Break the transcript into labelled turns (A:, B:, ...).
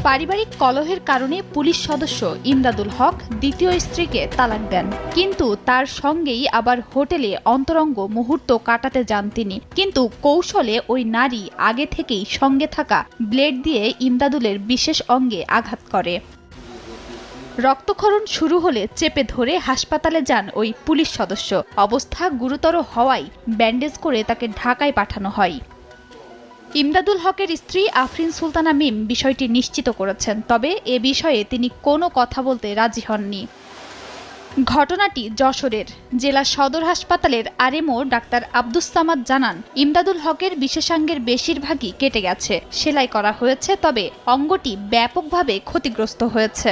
A: পারিবারিক কলহের কারণে পুলিশ সদস্য ইমদাদুল হক দ্বিতীয় স্ত্রীকে তালাক দেন, কিন্তু তার সঙ্গেই আবার হোটেলে অন্তরঙ্গ মুহূর্ত কাটাতে যান তিনি। কিন্তু কৌশলে ওই নারী আগে থেকেই সঙ্গে থাকা ব্লেড দিয়ে ইমদাদুলের বিশেষ অঙ্গে আঘাত করে। রক্তক্ষরণ শুরু হলে চেপে ধরে হাসপাতালে যান ওই পুলিশ সদস্য। অবস্থা গুরুতর হওয়ায় ব্যান্ডেজ করে তাকে ঢাকায় পাঠানো হয়। ইমদাদুল হকের স্ত্রী আফরিন সুলতানা মিম বিষয়টি নিশ্চিত করেছেন, তবে এ বিষয়ে তিনি কোনো কথা বলতে রাজি হননি। ঘটনাটি যশোরের জেলা সদর হাসপাতালের আরএমও ডাক্তার আব্দুস সামাদ জানান, ইমদাদুল হকের বিশেষাঙ্গের বেশিরভাগই কেটে গেছে, সেলাই করা হয়েছে, তবে অঙ্গটি ব্যাপকভাবে ক্ষতিগ্রস্ত হয়েছে।